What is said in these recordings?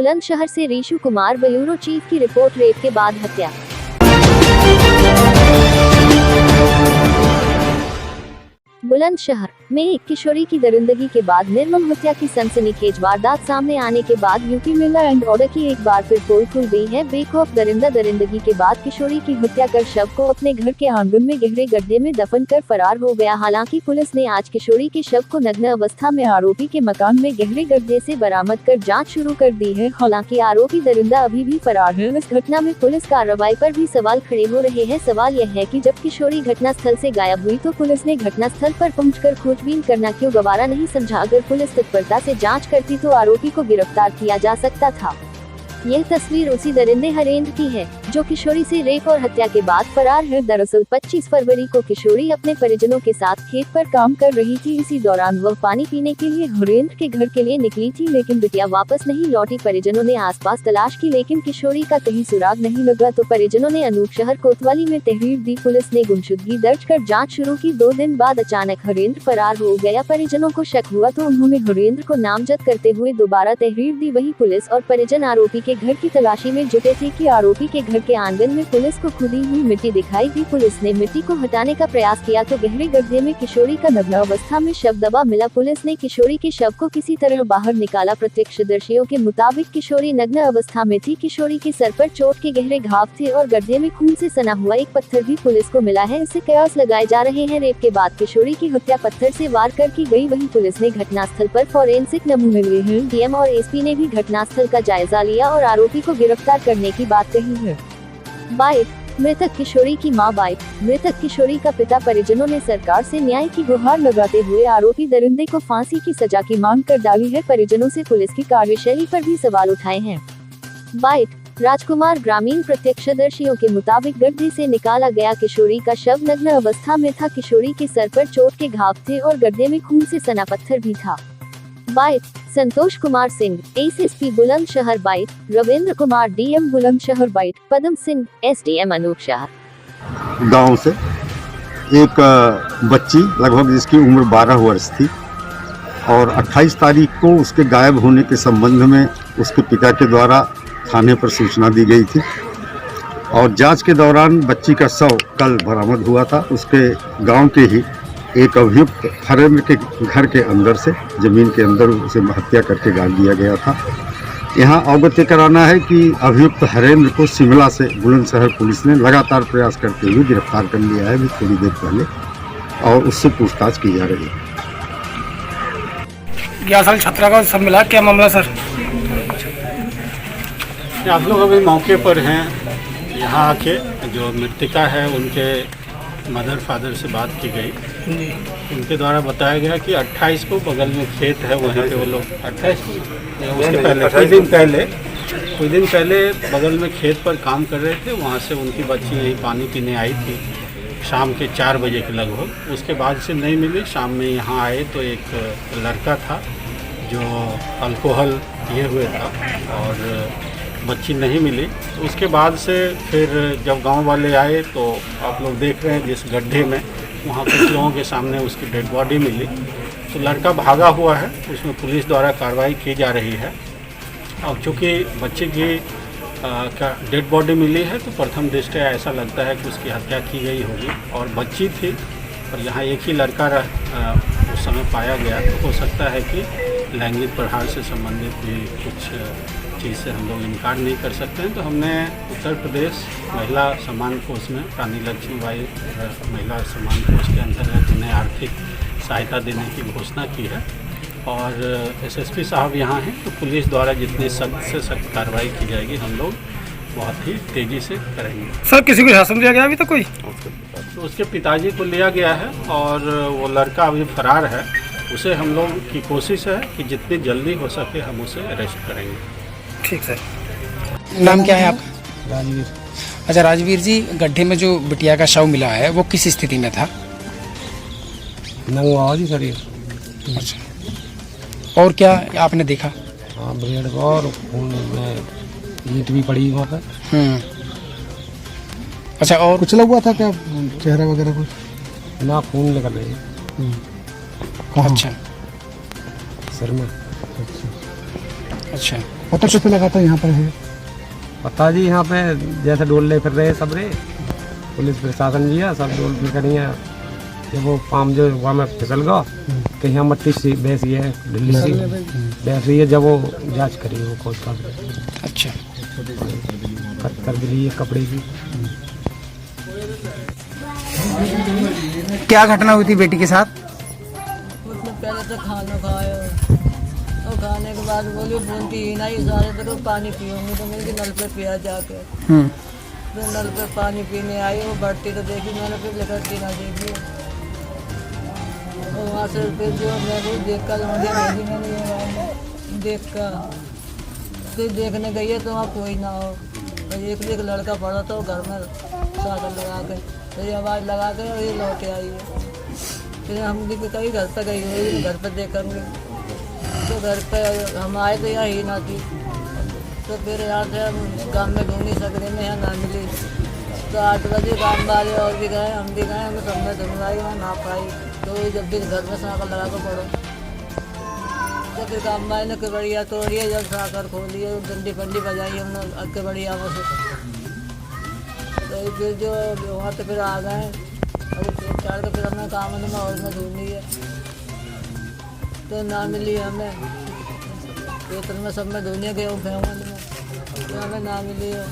बुलंदशहर से Rishu Kumar bureau chief की report. Rape के बाद हत्या। बुलंदशहर में एक किशोरी की दरिंदगी के बाद निर्मम हत्या की सनसनीखेज वारदात सामने आने के बाद यूपी में लॉ एंड ऑर्डर की एक बार फिर पोल खुल गई है। बेखौफ दरिंदगी के बाद किशोरी की हत्या कर शव को अपने घर के आंगन में गहरे गड्ढे में दफन कर फरार हो गया। हालांकि पुलिस ने आज किशोरी के शव को नग्न अवस्था में आरोपी के मकान में गहरे गड्ढे से बरामद कर जाँच शुरू कर दी है। हालांकि आरोपी दरिंदा अभी भी फरार है। इस घटना में पुलिस कार्रवाई पर भी सवाल खड़े हो रहे हैं। सवाल यह है कि जब किशोरी घटना स्थल से गायब हुई तो पुलिस ने घटना स्थल पर पहुंचकर खोजबीन करना क्यों गवारा नहीं समझा। अगर पुलिस तत्परता से जांच करती तो आरोपी को गिरफ्तार किया जा सकता था। यह तस्वीर उसी दरिंदे हरेंद्र की है जो किशोरी से रेप और हत्या के बाद फरार है। दरअसल 25 फरवरी को किशोरी अपने परिजनों के साथ खेत पर काम कर रही थी। इसी दौरान वह पानी पीने के लिए हरेंद्र के घर के लिए निकली थी, लेकिन बिटिया वापस नहीं लौटी। परिजनों ने आसपास तलाश की, लेकिन किशोरी का कहीं सुराग नहीं लगा तो परिजनों ने अनूपशहर कोतवाली में तहरीर दी। पुलिस ने गुमशुदगी दर्ज कर जाँच शुरू की। 2 दिन बाद अचानक हरेंद्र फरार हो गया। परिजनों को शक हुआ तो उन्होंने हरेंद्र को नामजद करते हुए दोबारा तहरीर दी। वही पुलिस और परिजन आरोपी के घर की तलाशी में जुटे थे कि आरोपी के घर के आंगन में पुलिस को खुदी हुई मिट्टी दिखाई दी। पुलिस ने मिट्टी को हटाने का प्रयास किया तो गहरे गड्ढे में किशोरी का नग्न अवस्था में शव दबा मिला। पुलिस ने किशोरी के शव को किसी तरह बाहर निकाला। प्रत्यक्षदर्शियों के मुताबिक किशोरी नग्न अवस्था में थी। किशोरी के सर पर चोट के गहरे घाव थे और गड्ढे में खून से सना हुआ एक पत्थर भी पुलिस को मिला है। इससे कयास लगाए जा रहे हैं रेप के बाद किशोरी की हत्या पत्थर से वार कर की गई। वहीं पुलिस ने घटनास्थल पर फॉरेंसिक नमूने लिए हैं। डीएम और एसपी ने भी घटनास्थल का जायजा लिया और आरोपी को गिरफ्तार करने की बात कही है। बाइट मृतक किशोरी की मां। बाइट मृतक किशोरी का पिता। परिजनों ने सरकार से न्याय की गुहार लगाते हुए आरोपी दरिंदे को फांसी की सजा की मांग कर डाली है। परिजनों से पुलिस की कार्यशैली पर भी सवाल उठाए हैं। बाइट राजकुमार ग्रामीण प्रत्यक्षदर्शियों के मुताबिक गड्ढे से निकाला गया किशोरी का शव नग्न अवस्था में था। किशोरी के सर पर चोट के घाव थे और गड्ढे में खून से सना पत्थर भी था। Byte Santosh Kumar Singh SSP Bulandshahr. Byte Ravindra Kumar DM Bulandshahr. Byte Padam Singh SDM Anupshahr. गांव से एक बच्ची लगभग जिसकी उम्र 12 वर्ष थी और 28 तारीख को उसके गायब होने के संबंध में उसके पिता के द्वारा थाने पर सूचना दी गई थी और जांच के दौरान बच्ची का शव कल बरामद हुआ था। उसके गांव के ही एक अभियुक्त हरेंद्र के घर के अंदर से जमीन के अंदर उसे हत्या करके गाड़ दिया गया था। यहाँ अवगत कराना है कि अभियुक्त हरेंद्र को शिमला से बुलंदशहर पुलिस ने लगातार प्रयास करते हुए गिरफ्तार कर लिया है अभी थोड़ी देर पहले और उससे पूछताछ की जा रही है। 11 साल छात्रा का सब मिला क्या मामला सर? आप लोग अभी मौके पर हैं। यहाँ आके जो मृतिका है उनके मदर फादर से बात की गई। उनके द्वारा बताया गया कि 28 को बगल में खेत है, वहीं पे वो लोग 28 उसके पहले कुछ दिन पहले बगल में खेत पर काम कर रहे थे। वहाँ से उनकी बच्ची यहीं पानी पीने आई थी शाम के 4 बजे के लगभग। उसके बाद से नहीं मिली। शाम में यहाँ आए तो एक लड़का था जो अल्कोहल पिए हुए था और बच्ची नहीं मिली। उसके बाद से फिर जब गांव वाले आए तो आप लोग देख रहे हैं जिस गड्ढे में वहाँ कुछ लोगों के सामने उसकी डेड बॉडी मिली। तो लड़का भागा हुआ है, उसमें पुलिस द्वारा कार्रवाई की जा रही है। अब चूँकि बच्चे की का डेड बॉडी मिली है तो प्रथम दृष्टया ऐसा लगता है कि उसकी हत्या की गई होगी और बच्ची थी और यहाँ एक ही लड़का उस समय पाया गया। तो हो सकता है कि लैंगिक प्रहार से संबंधित भी कुछ चीज़ से हम लोग इनकार नहीं कर सकते हैं। तो हमने उत्तर प्रदेश महिला सम्मान कोष में रानी लक्ष्मीबाई महिला सम्मान कोष के अंतर्गत उन्हें आर्थिक सहायता देने की घोषणा की है और एसएसपी साहब यहाँ हैं। तो पुलिस द्वारा जितनी सख्त से सख्त कार्रवाई की जाएगी हम लोग बहुत ही तेज़ी से करेंगे। सर किसी को शासन दिया गया अभी तक कोई? तो उसके पिताजी को लिया गया है और वो लड़का अभी फरार है। उसे हम लोग की कोशिश है कि जितनी जल्दी हो सके हम उसे अरेस्ट करेंगे। ठीक सर। नाम क्या है आपका? राजवीर। अच्छा राजवीर जी, गड्ढे में जो बिटिया का शव मिला है वो किस स्थिति में था? नंगा जी शरीर। अच्छा, और क्या आपने देखा? हाँ ब्रेड और खून में ईंट भी पड़ी वहाँ पर। अच्छा, और कुछ हुआ था क्या चेहरा वगैरह कुछ? ना खून निकल रही है। अच्छा सर में। अच्छा पता कैसे लगा था यहाँ पर है? पता जी यहाँ पे जैसे डोलने फिर रहे सब रे पुलिस प्रशासन जी है सब डोल फिर करी है। जब वो पाम जो वहाँ में फिसल गया कि यहाँ मट्टी सी भैंसी है ढिल्ली सी भैंसी है। जब वो जांच करी वो खोज कर अच्छा कर दी है कपड़े की। क्या घटना हुई थी बेटी के साथ? उसने पहले तो खाना खाया और खाने के बाद बोली बोलती ही नहीं सारे तो पानी पियोंगी तो मैंने नल पे पिया जाके। फिर नल पे पानी पीने आई वो बढ़ती तो देखी मैंने फिर लेकर पीना देखी और वहाँ से फिर जो मैं वो देख कर मुझे भेजी मैंने ये देख कर फिर देखने गई है तो वहाँ कोई ना हो। तो एक लड़का पड़ा था वो घर में सागर लगा के तो ये आवाज़ लगा के और ये लौटे आई है। फिर हम भी कहीं घर पर गई हुई घर पर देख करूँगी तो घर पर हम आए तो यहाँ ही ना थी। तो फिर यहाँ से हम गाँव में ढूंढी सकने में यहाँ ना मिली तो 8 बजे गाँव वाले और भी गए हम भी गए हमें सब में ढूंढवाई वहाँ ना पाई। तो जब भी घर में साकर लगा कर पड़ो तो फिर गाँव वाले ने कबड़िया तोड़ी है जब साकर खोली है डंडी फंडी बजाई हमने कबड़िया में से। तो फिर जो वहाँ तो फिर आ गए और चार के फिर हमने काम में माहौल में ढूंढी है तो ना मिली हमें। खेतन में सब में ढूंढे गए वो फेमन में तो हमें ना मिली है।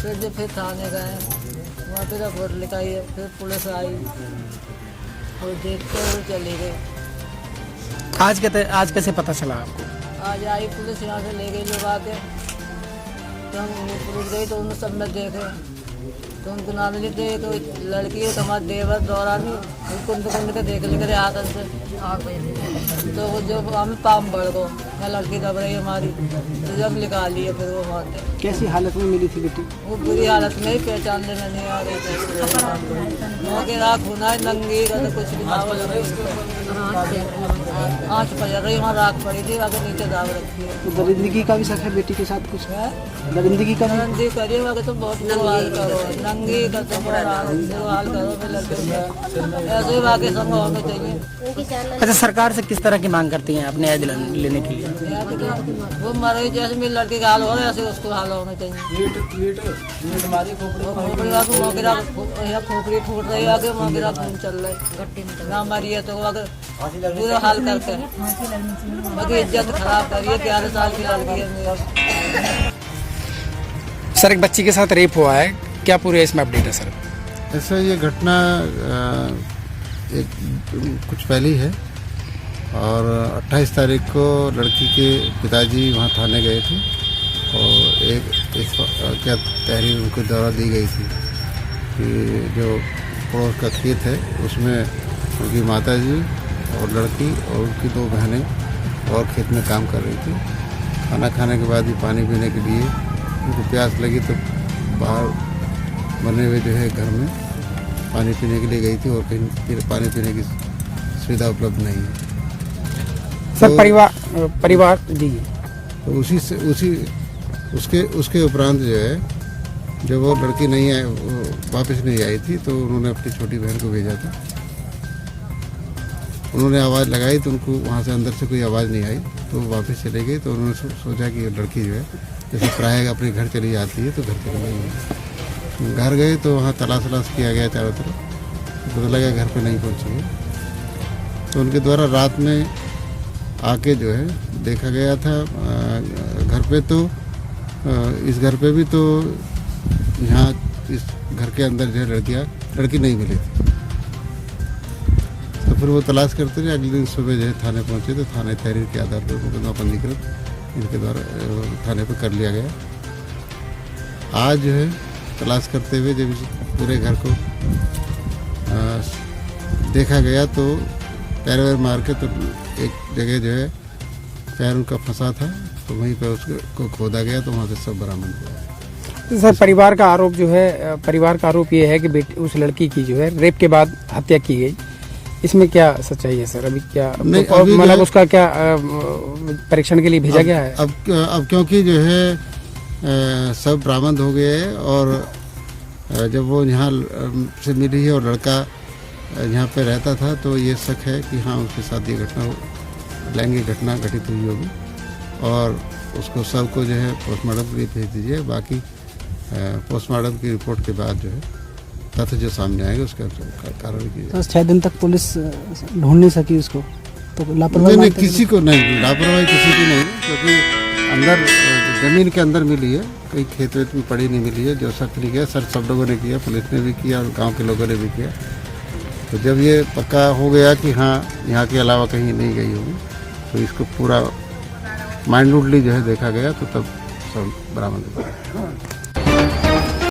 फिर जो फिर थाने गए वहाँ फिर रिपोर्ट लिखाई है फिर पुलिस आई और देख कर वो चली गई। आज कैसे पता चला आपको? आज आई पुलिस यहाँ से ले गई लोग आके तो हम पुलिस गई तो उन्होंने सब में देखे तो उनको ना मिली थी। तो लड़की है हमारे देवर दौरानी कुंड कुंड के देख लेकर आकर से तो वो जो हमें पाम बढ़ गो मैं लड़की दब रही हमारी तो जब निकाल लिए फिर वो वहाँ से। कैसी हालत में मिली थी बेटी? वो बुरी हालत में ही पहचानने में नहीं आ रही थी। वहाँ के राख होना है नंगी का तो कुछ भी आँच पड़ रही वहाँ राख पड़ी थी आगे नीचे दाग रखी है। तो दरिंदगी का भी शक है बेटी के साथ कुछ है? दरिंदगी का भी? नंदी करिए वहाँ तो बहुत बुरा हाल करो नंगी का तो बुरा हाल करो फिर लड़के ऐसे ही वाकई सब होना चाहिए। अच्छा सरकार से किस तरह की मांग करती हैं अपने न्याय लेने के लिए? वो मरे जैसे मेरी लड़के का हाल हो रहा है ऐसे उसको हाल होना चाहिए। खोपड़ी फूट रही है आगे मोगरा खून चल रहा है ना मरी है तो अगर पूरा हाल करके बाकी इज्जत खराब करिए 11 साल की लड़की है मेरी। सर एक बच्ची के साथ रेप हुआ है क्या पूरे इसमें अपडेट है सर? ऐसा ये घटना एक कुछ पहले ही है और 28 तारीख को लड़की के पिताजी वहाँ थाने गए थे और एक क्या तहरीर उनको दौरा दी गई थी कि जो पड़ोस का खेत है उसमें उनकी माताजी और लड़की और उनकी 2 बहनें और खेत में काम कर रही थी। खाना खाने के बाद भी पानी पीने के लिए उनको प्यास लगी तो बाहर बने हुए जो है घर में पानी पीने के लिए गई थी और कहीं पानी पीने की सुविधा उपलब्ध नहीं है। सर तो परिवार जी तो उसके उपरांत जो है जब वो लड़की नहीं आई वापस नहीं आई थी तो उन्होंने अपनी छोटी बहन को भेजा था। उन्होंने आवाज़ लगाई तो उनको वहाँ से अंदर से कोई आवाज़ नहीं आई तो वो वापस चले गई। तो उन्होंने सोचा कि लड़की जो है जैसे प्रायः अपने घर चली जाती है तो घर चली गई। घर गए तो वहाँ तलाश किया गया चारों तरफ तो लगा घर पे नहीं पहुँची है। तो उनके द्वारा रात में आके जो है देखा गया था घर पे तो इस घर पे भी तो यहाँ इस घर के अंदर जो है लड़की नहीं मिली थी। तो फिर वो तलाश करते रहे। अगले दिन सुबह जो है थाने पहुँचे तो थाने तहरीर के आधार पर मुकदमा पंजीकृत इनके द्वारा थाने पर कर लिया गया। आज जो है तलाश करते हुए जब इस पूरे घर को देखा गया तो पैर वैर मार के तो एक जगह जो है पैर उनका फंसा था तो वहीं पर उसको खोदा गया तो वहाँ से सब बरामद हुआ। सर परिवार का आरोप ये है कि बेटी उस लड़की की जो है रेप के बाद हत्या की गई। इसमें क्या सच्चाई है सर? अभी क्या मतलब उसका क्या परीक्षण के लिए भेजा गया है? अब क्योंकि जो है सब बरामद हो गए हैं और जब वो यहाँ से मिली है और लड़का यहाँ पे रहता था तो ये शक है कि हाँ उसके साथ ये घटना लैंगिक घटना घटित हुई होगी। और उसको सबको जो है पोस्टमार्टम के लिए भेज दीजिए। बाकी पोस्टमार्टम की रिपोर्ट के बाद जो है तथ्य जो सामने आएगा उसका कार्रवाई की तो 6 दिन तक पुलिस ढूंढ नहीं सकी उसको, तो लापरवाही नहीं, मानते हैं? किसी को नहीं, लापरवाही किसी की नहीं, क्योंकि अंदर जमीन के अंदर मिली है, कहीं खेत वेत में पड़ी नहीं मिली है। जो सर्च नहीं किया, सर्च सब लोगों ने किया, पुलिस ने भी किया और गांव के लोगों ने भी किया। तो जब ये पक्का हो गया कि हाँ यहाँ के अलावा कहीं नहीं गई होगी, तो इसको पूरा माइन्यूटली जो है देखा गया, तो तब सब बरामद हुआ।